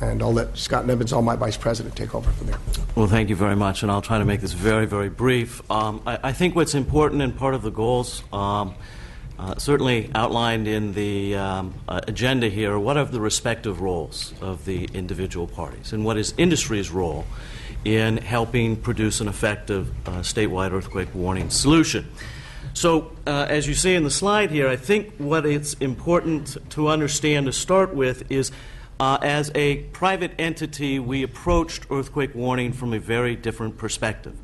And I'll let Scott Nebbins, my Vice President, take over from there. Well, thank you very much, and I'll try to make this very, very brief. I think what's important and part of the goals, certainly outlined in the agenda here, what are the respective roles of the individual parties, and what is industry's role in helping produce an effective statewide earthquake warning solution. So, as you see in the slide here, I think what it's important to understand to start with is as a private entity, we approached earthquake warning from a very different perspective.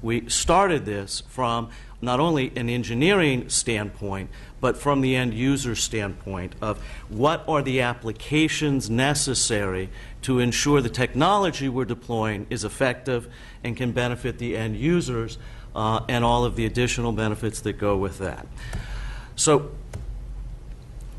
We started this from not only an engineering standpoint, but from the end user standpoint of what are the applications necessary to ensure the technology we're deploying is effective and can benefit the end users and all of the additional benefits that go with that. So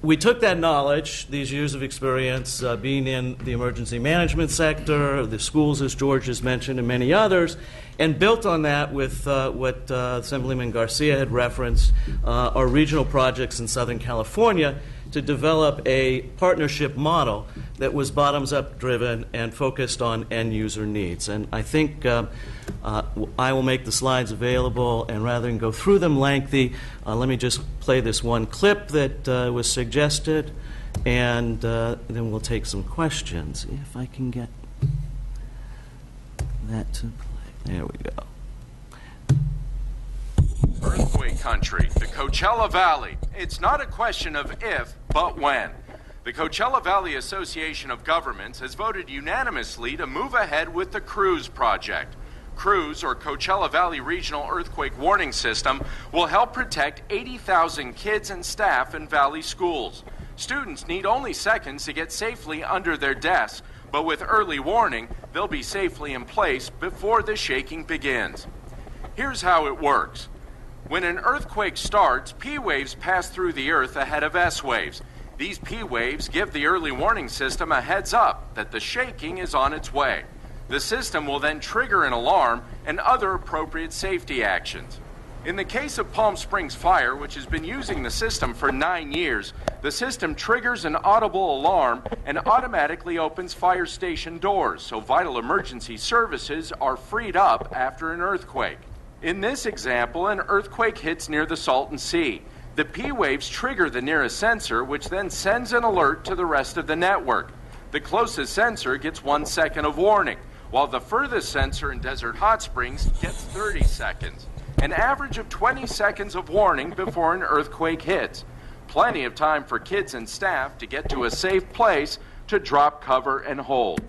we took that knowledge, these years of experience, being in the emergency management sector, the schools, as George has mentioned, and many others, and built on that with what Assemblyman Garcia had referenced, our regional projects in Southern California, to develop a partnership model that was bottoms-up driven and focused on end-user needs. And I think I will make the slides available, and rather than go through them lengthy, let me just play this one clip that was suggested, and then we'll take some questions. If I can get that to play. There we go. Earthquake country, the Coachella Valley. It's not a question of if, but when. The Coachella Valley Association of Governments has voted unanimously to move ahead with the CREWS project. CREWS, or Coachella Valley Regional Earthquake Warning System, will help protect 80,000 kids and staff in Valley schools. Students need only seconds to get safely under their desks, but with early warning, they'll be safely in place before the shaking begins. Here's how it works. When an earthquake starts, P waves pass through the earth ahead of S waves. These P waves give the early warning system a heads up that the shaking is on its way. The system will then trigger an alarm and other appropriate safety actions. In the case of Palm Springs Fire, which has been using the system for 9 years, the system triggers an audible alarm and automatically opens fire station doors, so vital emergency services are freed up after an earthquake. In this example, an earthquake hits near the Salton Sea. The P waves trigger the nearest sensor, which then sends an alert to the rest of the network. The closest sensor gets 1 second of warning, while the furthest sensor in Desert Hot Springs gets 30 seconds. An average of 20 seconds of warning before an earthquake hits. Plenty of time for kids and staff to get to a safe place to drop cover and hold.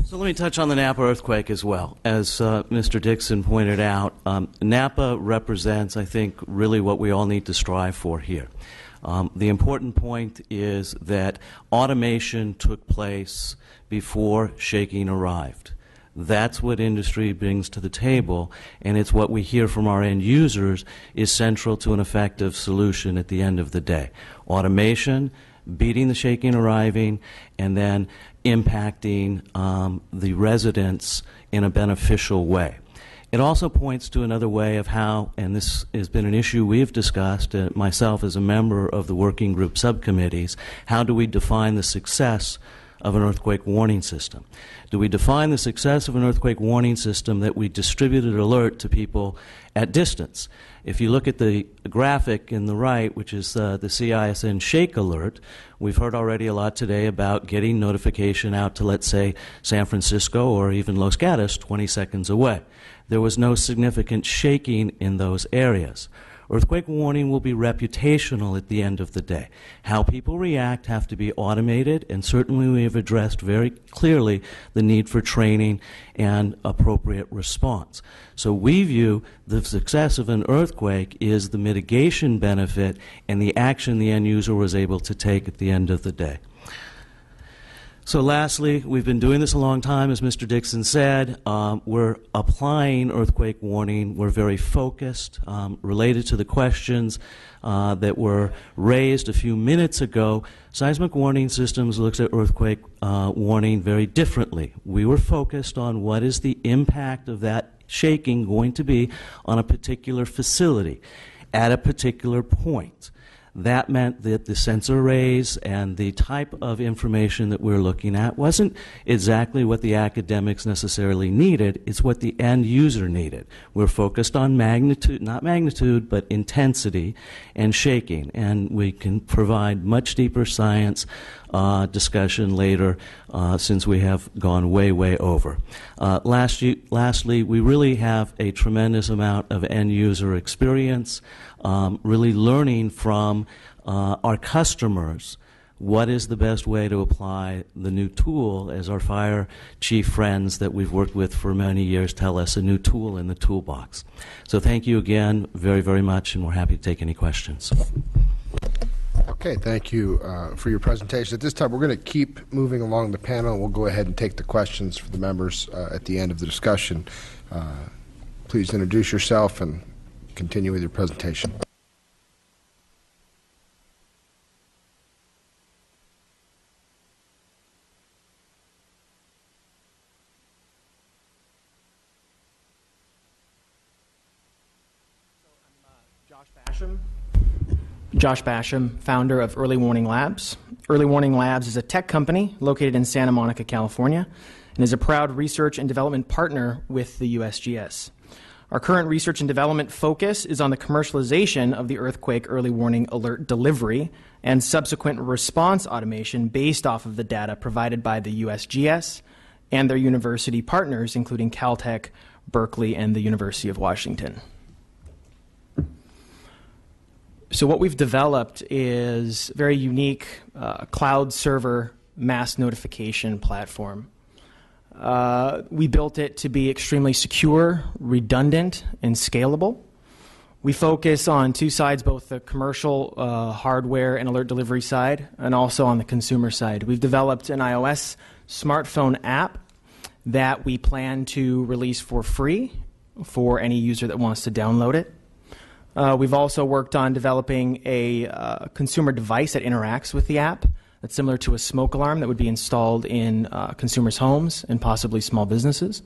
So let me touch on the Napa earthquake as well. As Mr. Dixon pointed out, Napa represents, I think, really what we all need to strive for here. The important point is that automation took place before shaking arrived. That's what industry brings to the table, and it's what we hear from our end users is central to an effective solution at the end of the day. Automation, beating the shaking arriving, and then impacting the residents in a beneficial way. It also points to another way of how, and this has been an issue we've discussed, myself as a member of the working group subcommittees, how do we define the success of an earthquake warning system? Do we define the success of an earthquake warning system that we distributed alert to people at distance? If you look at the graphic in the right, which is the CISN Shake Alert, we've heard already a lot today about getting notification out to, let's say, San Francisco or even Los Gatos, 20 seconds away. There was no significant shaking in those areas. Earthquake warning will be reputational at the end of the day. How people react have to be automated, and certainly we have addressed very clearly the need for training and appropriate response. So we view the success of an earthquake is the mitigation benefit and the action the end user was able to take at the end of the day. So lastly, we've been doing this a long time, as Mr. Dixon said. We're applying earthquake warning. We're very focused, related to the questions that were raised a few minutes ago. Seismic warning systems looks at earthquake warning very differently. We were focused on what is the impact of that shaking going to be on a particular facility at a particular point. That meant that the sensor arrays and the type of information that we're looking at wasn't exactly what the academics necessarily needed. It's what the end user needed. We're focused on magnitude, not magnitude, but intensity and shaking. And we can provide much deeper science discussion later since we have gone way, way over. Lastly, we really have a tremendous amount of end user experience, really learning from our customers what is the best way to apply the new tool, as our fire chief friends that we've worked with for many years tell us, a new tool in the toolbox. So thank you again very, very much, and we're happy to take any questions. Okay, thank you for your presentation. At this time, we're going to keep moving along the panel. We'll go ahead and take the questions for the members at the end of the discussion. Please introduce yourself and continue with your presentation. Josh Basham, founder of Early Warning Labs. Early Warning Labs is a tech company located in Santa Monica, California, and is a proud research and development partner with the USGS. Our current research and development focus is on the commercialization of the earthquake early warning alert delivery and subsequent response automation based off of the data provided by the USGS and their university partners, including Caltech, Berkeley, and the University of Washington. So what we've developed is a very unique cloud server mass notification platform. We built it to be extremely secure, redundant, and scalable. We focus on two sides, both the commercial hardware and alert delivery side, and also on the consumer side. We've developed an iOS smartphone app that we plan to release for free for any user that wants to download it. We've also worked on developing a consumer device that interacts with the app that's similar to a smoke alarm that would be installed in consumers' homes and possibly small businesses.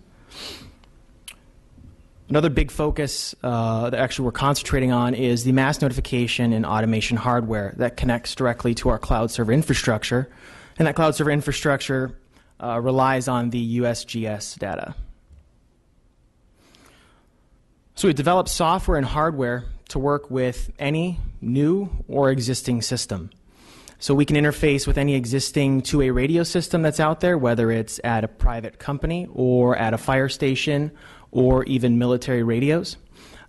Another big focus that actually we're concentrating on is the mass notification and automation hardware that connects directly to our cloud server infrastructure. And that cloud server infrastructure relies on the USGS data. So we developed software and hardware to work with any new or existing system. So we can interface with any existing two-way radio system that's out there, whether it's at a private company or at a fire station or even military radios.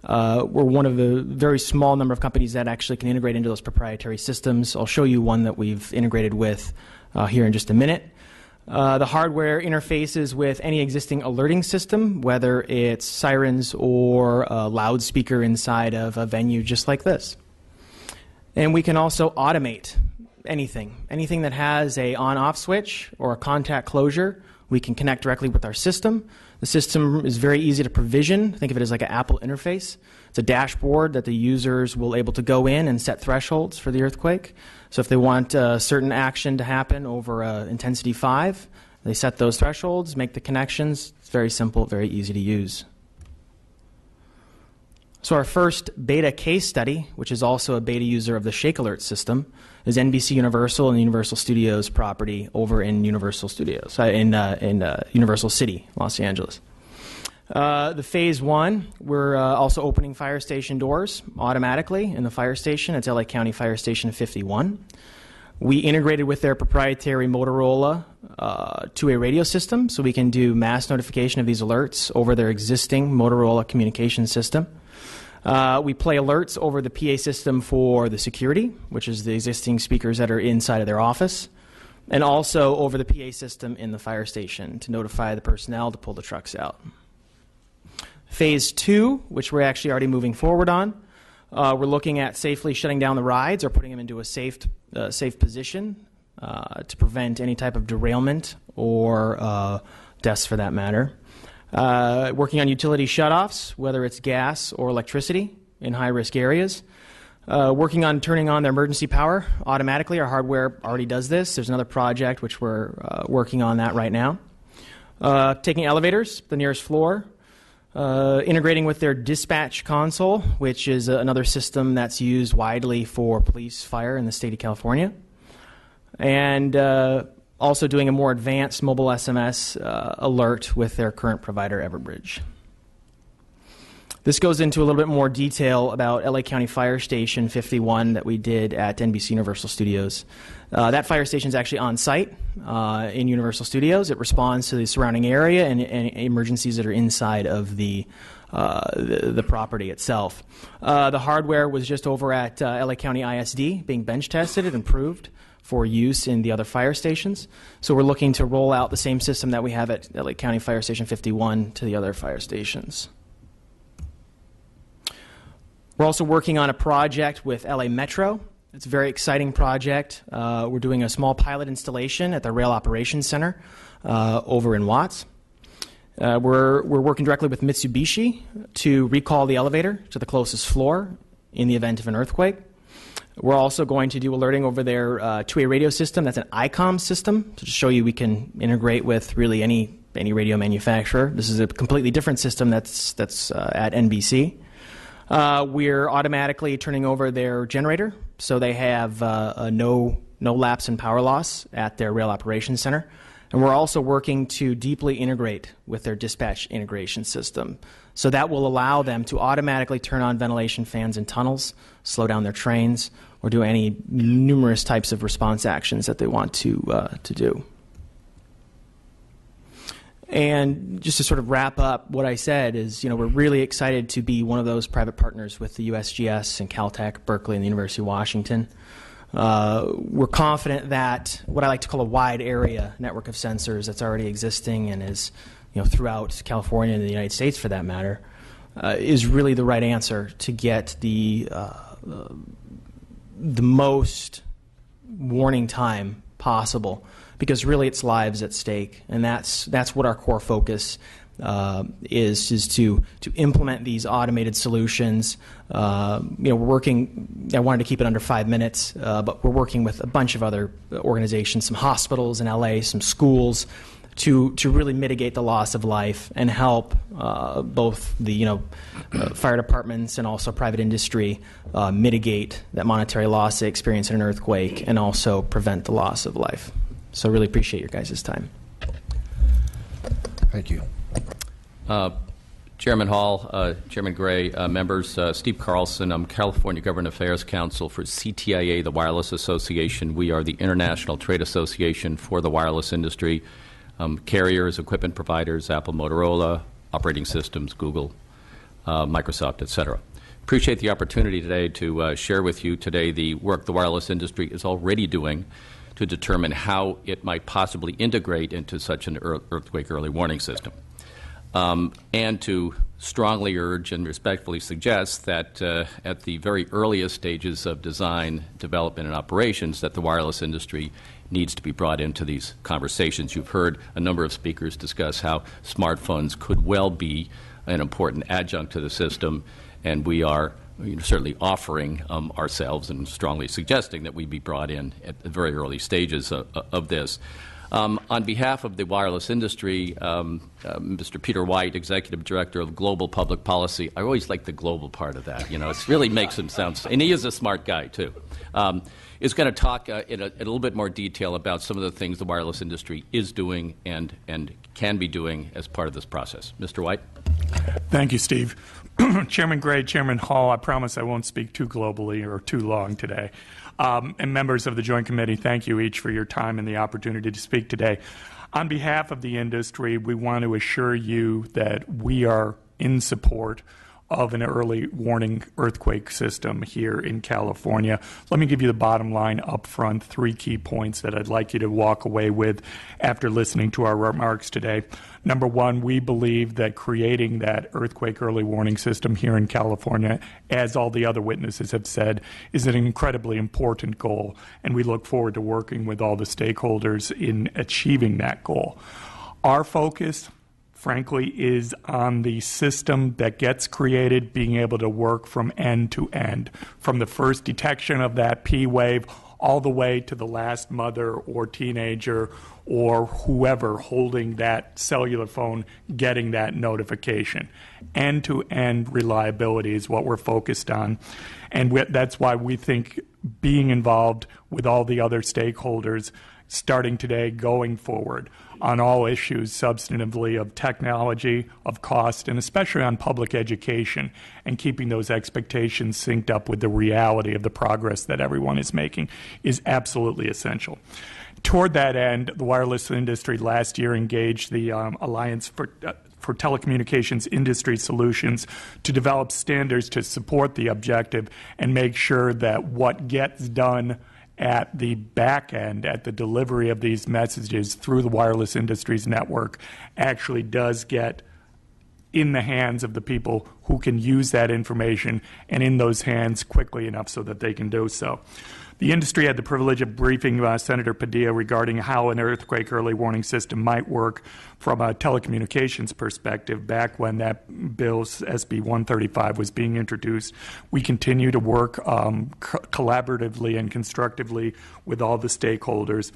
We're one of the very small number of companies that actually can integrate into those proprietary systems. I'll show you one that we've integrated with here in just a minute. The hardware interfaces with any existing alerting system, whether it's sirens or a loudspeaker inside of a venue just like this. And we can also automate anything that has a on-off switch or a contact closure. We can connect directly with our system. The system is very easy to provision. Think of it as like an Apple interface. It's a dashboard that the users will able to go in and set thresholds for the earthquake. So if they want a certain action to happen over intensity 5, they set those thresholds, make the connections. It's very simple, very easy to use. So our first beta case study, which is also a beta user of the Shake Alert system, is NBC Universal and the Universal Studios property over in Universal Studios, in Universal City, Los Angeles. The phase 1, we're also opening fire station doors automatically in the fire station. It's LA County Fire Station 51. We integrated with their proprietary Motorola two-way radio system, so we can do mass notification of these alerts over their existing Motorola communication system. We play alerts over the PA system for the security, which is the existing speakers that are inside of their office, and also over the PA system in the fire station to notify the personnel to pull the trucks out. Phase 2, which we're actually already moving forward on, we're looking at safely shutting down the rides or putting them into a safe position to prevent any type of derailment or deaths for that matter. Working on utility shutoffs, whether it's gas or electricity in high-risk areas. Working on turning on their emergency power automatically. Our hardware already does this. There's another project which we're working on that right now. Taking elevators, the nearest floor. integrating with their dispatch console, which is another system that's used widely for police fire in the state of California, and also doing a more advanced mobile SMS alert with their current provider, Everbridge. This goes into a little bit more detail about LA County Fire Station 51 that we did at NBC Universal Studios. That fire station is actually on site in Universal Studios. It responds to the surrounding area and emergencies that are inside of the property itself. The hardware was just over at LA County ISD being bench tested and approved for use in the other fire stations. So we're looking to roll out the same system that we have at LA County Fire Station 51 to the other fire stations. We're also working on a project with LA Metro. It's a very exciting project. We're doing a small pilot installation at the Rail Operations Center over in Watts. We're working directly with Mitsubishi to recall the elevator to the closest floor in the event of an earthquake. We're also going to do alerting over their two-way radio system. That's an ICOM system to show you we can integrate with really any radio manufacturer. This is a completely different system that's at NBC. We're automatically turning over their generator, so they have no lapse in power loss at their rail operations center. And we're also working to deeply integrate with their dispatch integration system. So that will allow them to automatically turn on ventilation fans in tunnels, slow down their trains, or do any numerous types of response actions that they want to do. And just to sort of wrap up what I said is, we're really excited to be one of those private partners with the USGS and Caltech, Berkeley, and the University of Washington. We're confident that what I like to call a wide area network of sensors that's already existing and is throughout California and the United States for that matter, is really the right answer to get the most warning time possible, because really it's lives at stake, and that's what our core focus is to implement these automated solutions. We're working. I wanted to keep it under 5 minutes, but we're working with a bunch of other organizations, some hospitals in LA, some schools, to really mitigate the loss of life and help both the fire departments and also private industry mitigate that monetary loss they experience in an earthquake and also prevent the loss of life. So really appreciate your guys' time. Thank you. Chairman Hall, Chairman Gray, members, Steve Carlson. I'm California Government Affairs Counsel for CTIA, the Wireless Association. We are the international trade association for the wireless industry. Carriers, equipment providers, Apple, Motorola, operating systems, Google, Microsoft, et cetera. Appreciate the opportunity today to share with you today the work the wireless industry is already doing to determine how it might possibly integrate into such an earthquake early warning system. And to strongly urge and respectfully suggest that at the very earliest stages of design, development, and operations, that the wireless industry needs to be brought into these conversations. You've heard a number of speakers discuss how smartphones could well be an important adjunct to the system, and we are certainly offering ourselves and strongly suggesting that we be brought in at the very early stages of this. On behalf of the wireless industry, Mr. Peter White, Executive Director of Global Public Policy, I always like the global part of that. It really makes him sound, and he is a smart guy too, is going to talk in a little bit more detail about some of the things the wireless industry is doing and can be doing as part of this process. Mr. White. Thank you, Steve. Chairman Gray, Chairman Hall, I promise I won't speak too globally or too long today. And members of the Joint Committee, thank you each for your time and the opportunity to speak today. On behalf of the industry, we want to assure you that we are in support of an early warning earthquake system here in California. Let me give you the bottom line up front, 3 key points that I'd like you to walk away with after listening to our remarks today. Number one, we believe that creating that earthquake early warning system here in California, as all the other witnesses have said, is an incredibly important goal, and we look forward to working with all the stakeholders in achieving that goal. Our focus, frankly, is on the system that gets created being able to work from end to end, from the first detection of that P wave all the way to the last mother or teenager or whoever holding that cellular phone getting that notification. End-to-end reliability is what we're focused on, and that's why we think being involved with all the other stakeholders starting today, going forward, on all issues substantively of technology, of cost, and especially on public education, and keeping those expectations synced up with the reality of the progress that everyone is making is absolutely essential. Toward that end, the wireless industry last year engaged the Alliance for Telecommunications Industry Solutions to develop standards to support the objective and make sure that what gets done at the back end, at the delivery of these messages through the wireless industry's network, actually does get in the hands of the people who can use that information, and in those hands quickly enough so that they can do so. The industry had the privilege of briefing Senator Padilla regarding how an earthquake early warning system might work from a telecommunications perspective back when that bill, SB 135, was being introduced. We continue to work collaboratively and constructively with all the stakeholders.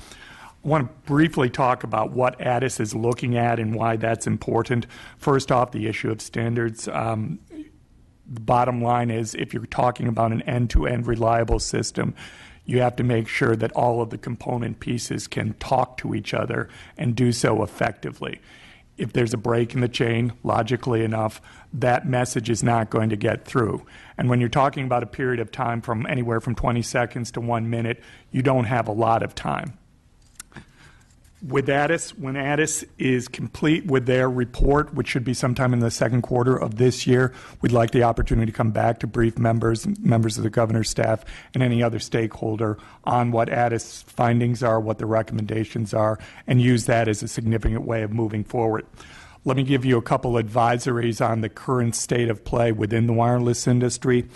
I want to briefly talk about what Addis is looking at and why that's important. First off, the issue of standards. The bottom line is, if you're talking about an end-to-end reliable system, you have to make sure that all of the component pieces can talk to each other and do so effectively. If there's a break in the chain, logically enough, that message is not going to get through. And when you're talking about a period of time from anywhere from 20 seconds to 1 minute, you don't have a lot of time. With Addis, when Addis is complete with their report, which should be sometime in the second quarter of this year, we'd like the opportunity to come back to brief members of the governor's staff, and any other stakeholder on what Addis findings are, what the recommendations are, and use that as a significant way of moving forward. Let me give you a couple advisories on the current state of play within the wireless industry.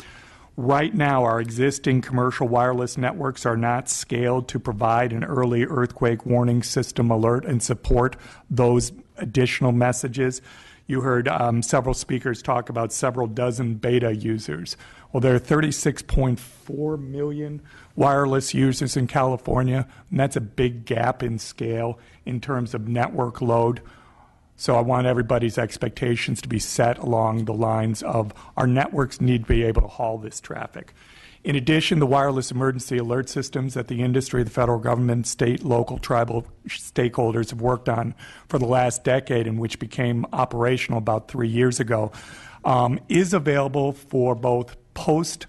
Right now, our existing commercial wireless networks are not scaled to provide an early earthquake warning system alert and support those additional messages. You heard several speakers talk about several dozen beta users. Well, there are 36.4 million wireless users in California, and that's a big gap in scale in terms of network load. So I want everybody's expectations to be set along the lines of our networks need to be able to haul this traffic. In addition, the wireless emergency alert systems that the industry, the federal government, state, local, tribal stakeholders have worked on for the last decade, and which became operational about 3 years ago, is available for both post-alert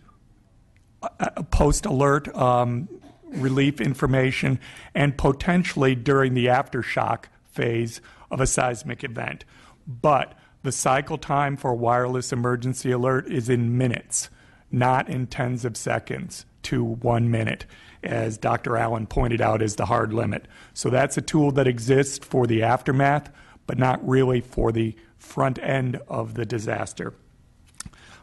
relief information and potentially during the aftershock phase of a seismic event. But the cycle time for a wireless emergency alert is in minutes, not in tens of seconds to 1 minute, as Dr. Allen pointed out is the hard limit. So that's a tool that exists for the aftermath, but not really for the front end of the disaster.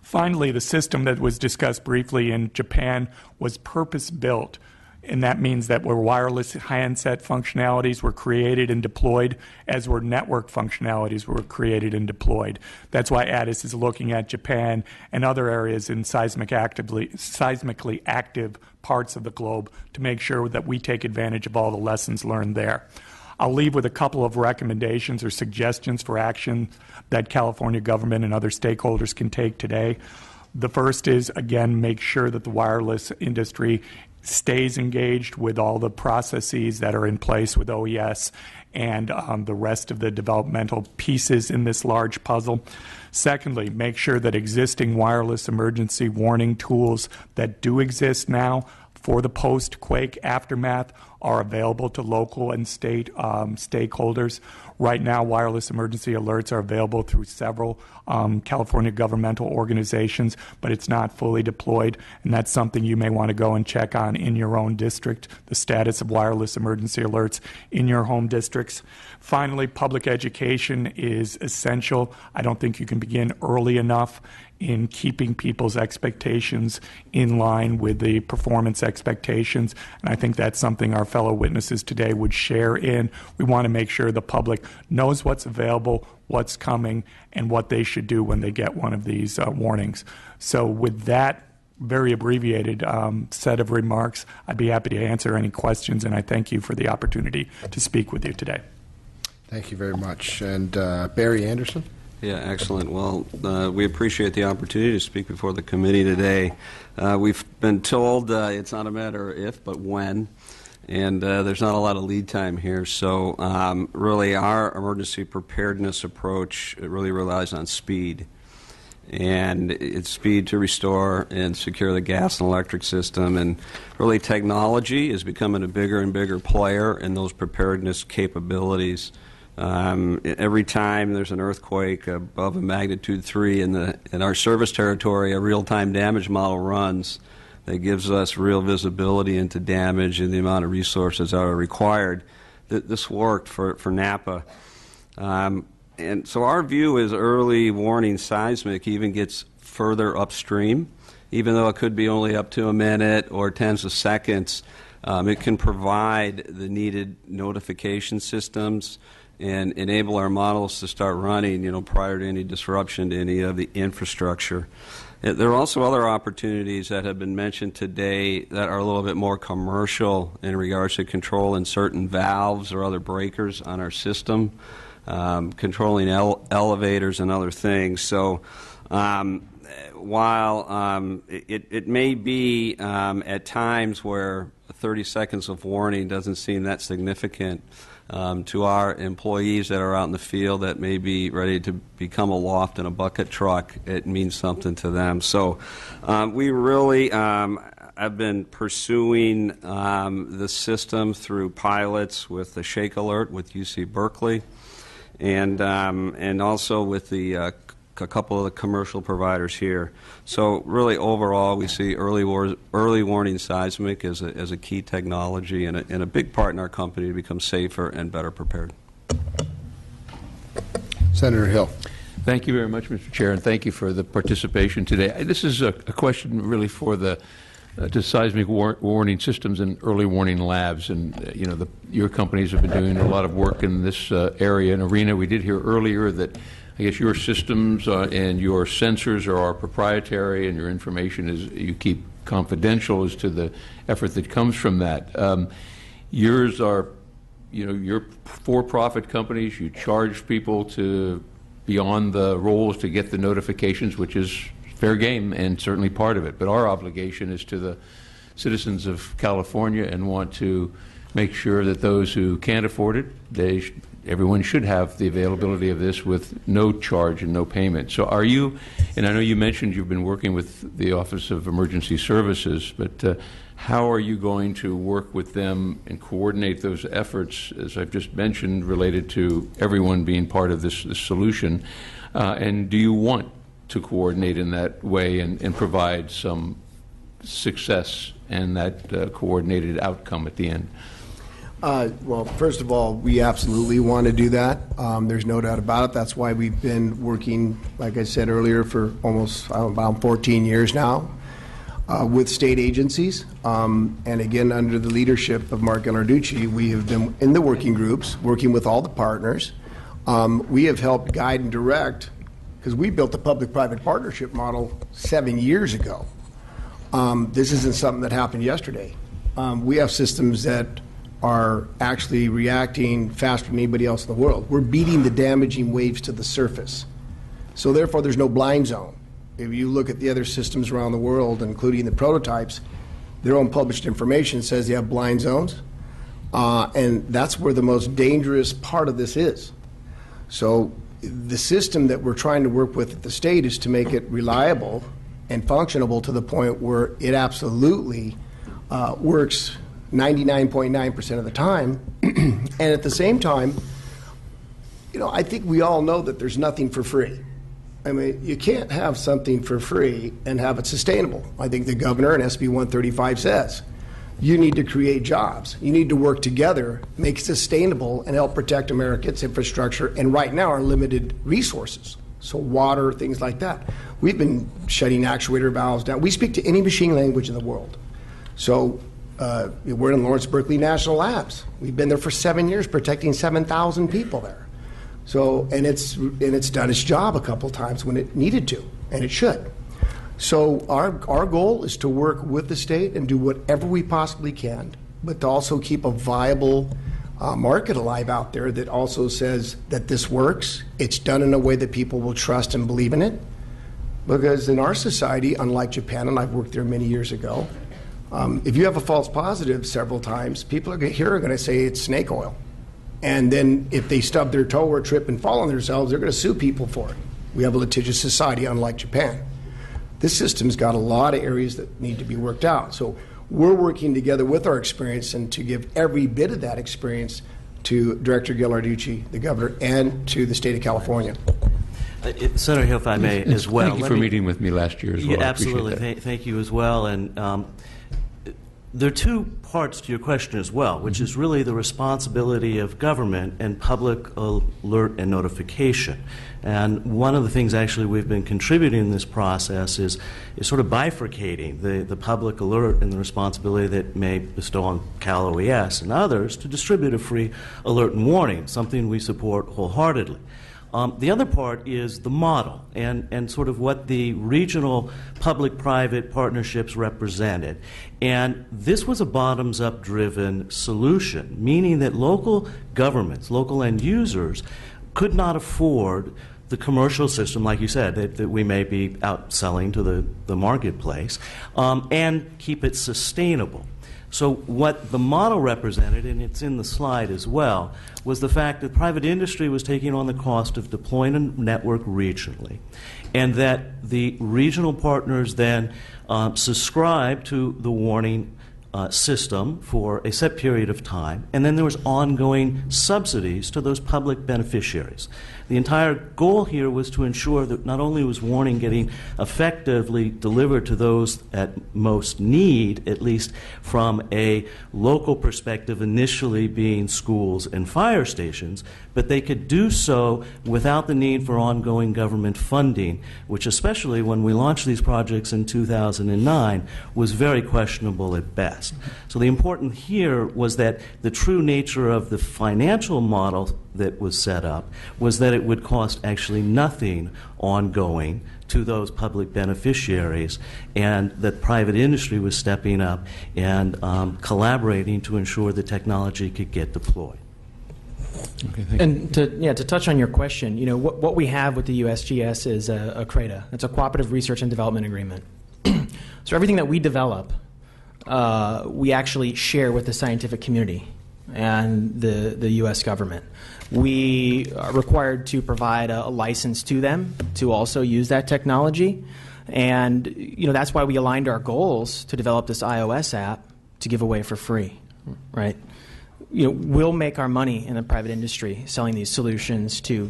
Finally, the system that was discussed briefly in Japan was purpose-built, and that means that where wireless handset functionalities were created and deployed, as were network functionalities were created and deployed. That's why Addis is looking at Japan and other areas in seismically active parts of the globe to make sure that we take advantage of all the lessons learned there. I'll leave with a couple of recommendations or suggestions for action that California government and other stakeholders can take today. The first is, again, make sure that the wireless industry stays engaged with all the processes that are in place with OES and the rest of the developmental pieces in this large puzzle. Secondly, make sure that existing wireless emergency warning tools that do exist now for the post-quake aftermath are available to local and state stakeholders. Right now, wireless emergency alerts are available through several California governmental organizations, but it's not fully deployed, and that's something you may want to go and check on in your own district, the status of wireless emergency alerts in your home districts. Finally, public education is essential. I don't think you can begin early enough in keeping people's expectations in line with the performance expectations, and I think that's something our fellow witnesses today would share in. We want to make sure the public knows what's available, what's coming, and what they should do when they get one of these warnings. So with that very abbreviated set of remarks. I'd be happy to answer any questions, and I thank you for the opportunity to speak with you today. Thank you very much. And Barry Anderson? Yeah, excellent. Well, we appreciate the opportunity to speak before the committee today. We've been told it's not a matter of if, but when. And there's not a lot of lead time here. So really our emergency preparedness approach, it really relies on speed. And it's speed to restore and secure the gas and electric system. And really technology is becoming a bigger and bigger player in those preparedness capabilities. Every time there's an earthquake above a magnitude 3 in our service territory, a real-time damage model runs that gives us real visibility into damage and the amount of resources that are required. This worked for Napa. And so our view is early warning seismic even gets further upstream. Even though it could be only up to a minute or tens of seconds, it can provide the needed notification systems and enable our models to start running, prior to any disruption to any of the infrastructure. There are also other opportunities that have been mentioned today that are a little bit more commercial in regards to controlling certain valves or other breakers on our system, controlling elevators and other things. So while it may be at times where 30 seconds of warning doesn't seem that significant, to our employees that are out in the field that may be ready to become a loft in a bucket truck, it means something to them. So we really have been pursuing the system through pilots with the Shake Alert with UC Berkeley and also with a couple of the commercial providers here. So really overall we see early warning seismic as a key technology and a big part in our company to become safer and better prepared. Senator Hill. Thank you very much, Mr. Chair, and thank you for the participation today. This is a question really for the to seismic warning systems and early warning labs, and your companies have been doing a lot of work in this area and arena. We did hear earlier that I guess your systems and your sensors are proprietary, and your information is you keep confidential as to the effort that comes from that. Yours are, you're for-profit companies. You charge people to be on the rolls to get the notifications, which is fair game and certainly part of it. But our obligation is to the citizens of California and want to make sure that those who can't afford it, everyone should have the availability of this with no charge and no payment. So are you, and I know you mentioned you've been working with the Office of Emergency Services, but how are you going to work with them and coordinate those efforts, as I've just mentioned, related to everyone being part of this solution? And do you want to coordinate in that way and provide some success and that coordinated outcome at the end? Well, first of all, we absolutely want to do that. There's no doubt about it. That's why we've been working, like I said earlier, for almost about 14 years now with state agencies. And again, under the leadership of Mark Ghilarducci, we have been in the working groups, working with all the partners. We have helped guide and direct, because we built the public-private partnership model 7 years ago. This isn't something that happened yesterday. We have systems that are actually reacting faster than anybody else in the world. We're beating the damaging waves to the surface. So therefore, there's no blind zone. If you look at the other systems around the world, including the prototypes, their own published information says they have blind zones. And that's where the most dangerous part of this is. So the system that we're trying to work with at the state is to make it reliable and functionable to the point where it absolutely works 99.9% of the time. And at the same time, I think we all know that there's nothing for free. I mean, you can't have something for free and have it sustainable. I think the governor in SB 135 says, you need to create jobs. You need to work together, make it sustainable, and help protect America's infrastructure, and right now our limited resources. So water, things like that. We've been shutting actuator valves down. We speak to any machine language in the world. So we're in Lawrence Berkeley National Labs. We've been there for 7 years, protecting 7,000 people there. So, and it's done its job a couple times when it needed to, and it should. So our goal is to work with the state and do whatever we possibly can, but to also keep a viable market alive out there that also says that this works. It's done in a way that people will trust and believe in it. Because in our society, unlike Japan, and I've worked there many years ago, if you have a false positive several times, people here are going to say it's snake oil. And then if they stub their toe or trip and fall on themselves, they're going to sue people for it. We have a litigious society, unlike Japan. This system's got a lot of areas that need to be worked out. So we're working together with our experience and to give every bit of that experience to Director Ghilarducci, the governor, and to the state of California. Senator Hill, if I may, as well. Thank you for meeting with me last year as well. Yeah, absolutely. Thank you as well. And there are two parts to your question as well, which is really the responsibility of government and public alert and notification. And one of the things actually we've been contributing in this process is sort of bifurcating the public alert and the responsibility that may bestow on Cal OES and others to distribute a free alert and warning, something we support wholeheartedly. The other part is the model and sort of what the regional public-private partnerships represented. And this was a bottoms-up driven solution, meaning that local governments, local end users, could not afford the commercial system, like you said, that we may be outselling to the marketplace, and keep it sustainable. So what the model represented, and it's in the slide as well, was the fact that private industry was taking on the cost of deploying a network regionally, and that the regional partners then subscribed to the warning system for a set period of time, and then there was ongoing subsidies to those public beneficiaries. The entire goal here was to ensure that not only was warning getting effectively delivered to those at most need, at least from a local perspective, initially being schools and fire stations, but they could do so without the need for ongoing government funding, which especially when we launched these projects in 2009 was very questionable at best. So the important here was that the true nature of the financial model that was set up was that it would cost actually nothing ongoing to those public beneficiaries, and that private industry was stepping up and collaborating to ensure the technology could get deployed. Okay, thank you. And to touch on your question, what we have with the USGS is a CRADA. It's a Cooperative Research and Development Agreement. So everything that we develop, we actually share with the scientific community and the U.S. government. We are required to provide a license to them to also use that technology. And that's why we aligned our goals to develop this iOS app to give away for free, right? We'll make our money in the private industry selling these solutions to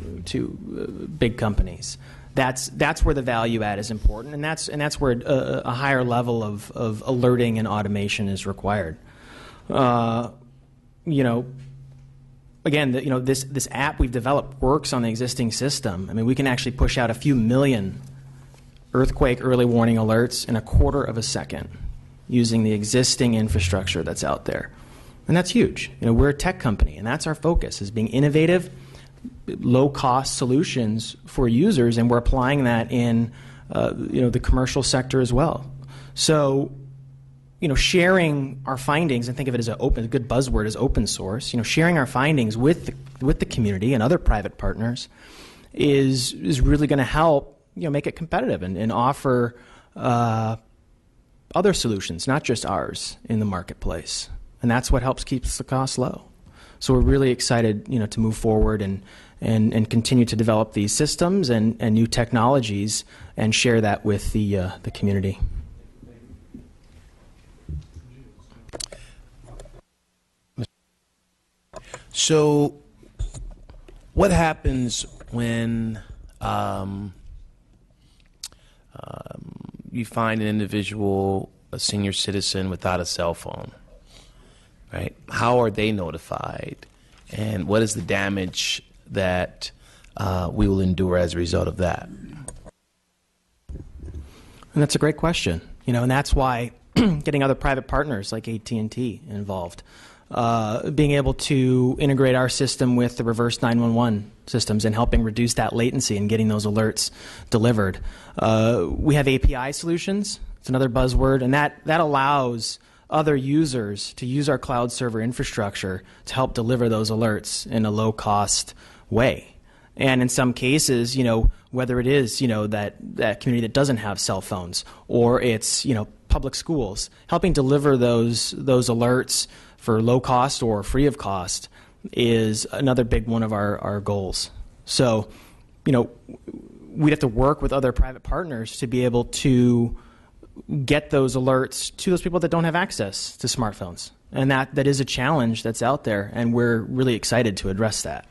big companies. That's where the value add is important, and that's where a higher level of alerting and automation is required. Again, this app we've developed works on the existing system. I mean, we can actually push out a few million earthquake early warning alerts in a quarter of a second using the existing infrastructure that's out there. And that's huge. We're a tech company, and that's our focus, is being innovative, low-cost solutions for users, and we're applying that in the commercial sector as well. So, sharing our findings, and think of it as a good buzzword is open source. Sharing our findings with the community and other private partners is really going to help make it competitive and offer other solutions, not just ours, in the marketplace. And that's what helps keep the costs low. So we're really excited, to move forward and continue to develop these systems and new technologies and share that with the community. So, what happens when you find an individual, a senior citizen, without a cell phone? Right? How are they notified? And what is the damage that we will endure as a result of that? And that's a great question. And that's why getting other private partners like AT&T involved being able to integrate our system with the reverse 911 systems and helping reduce that latency and getting those alerts delivered. We have API solutions. It's another buzzword, and that allows other users to use our cloud server infrastructure to help deliver those alerts in a low-cost way. And in some cases, whether it is, that community that doesn't have cell phones, or it's, public schools, helping deliver those alerts for low cost or free of cost is another big one of our goals. So, we'd have to work with other private partners to be able to get those alerts to those people that don't have access to smartphones. And that is a challenge that's out there, and we're really excited to address that.